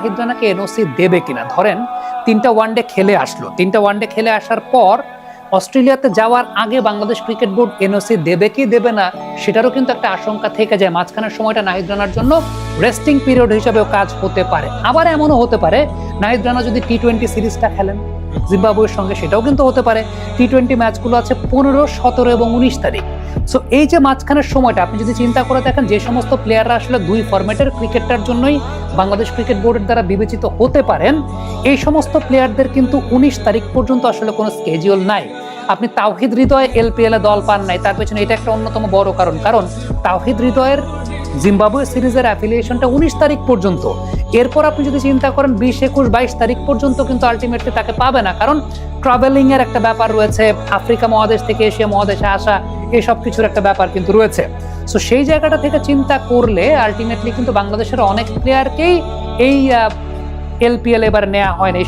Nahid রানাকে NOC দেবে কিনা। ধরেন 3টা ওয়ানডে খেলে আসলো, 3টা ওয়ানডে খেলে আসার পর অস্ট্রেলিয়াতে যাওয়ার আগে বাংলাদেশ ক্রিকেট বোর্ড এনওসি দেবে কি দেবে না সেটারও কিন্তু একটা আশঙ্কা থেকে যায়। মাঝখানের সময়টা নাহিদ রানার জন্য রেস্টিং পিরিয়ড হিসেবেও কাজ হতে পারে। আবার এমনও হতে পারে নাহিদ রানা যদি টি-20 সিরিজটা খেলেন জিম্বাবুয়ের সঙ্গে, সেটাও কিন্তু হতে পারে। টি-20 ম্যাচগুলো আছে 15, 17 এবং 19 তারিখ। সো এই যে মাঝখানের সময়টা আপনি যদি চিন্তা করে দেখেন, যে সমস্ত প্লেয়াররা আসলে 2 ফরম্যাটের ক্রিকেটটার জন্যই বাংলাদেশ ক্রিকেট বোর্ডের দ্বারা বিবেচিত হতে পারেন, এই সমস্ত প্লেয়ারদের কিন্তু 19 তারিখ পর্যন্ত আসলে কোনো স্কেডিউল নাই। আপনি তাওহিদ হৃদয় এলপিএল এ দল পান নাই, তার পেছনে এটা একটা অন্যতম বড় কারণ। কারণ তাওহিদ হৃদয়ের জিম্বাবুয়ে সিরিজের অ্যাফিলিয়েশনটা 19 তারিখ পর্যন্ত। এরপর আপনি যদি চিন্তা করেন 20, 21, 22 তারিখ পর্যন্ত কিন্তু আলটিমেটলি তাকে পাবে না, কারণ ট্রাভেলিং এর একটা ব্যাপার রয়েছে, আফ্রিকা মহাদেশ থেকে এশিয়া মহাদেশে আসা, এসব কিছুর একটা ব্যাপার কিন্তু রয়েছে। সো সেই জায়গাটা থেকে চিন্তা করলে আলটিমেটলি কিন্তু বাংলাদেশের অনেক প্লেয়ারকেই এই এলপিএল এবার নেওয়া হয় না।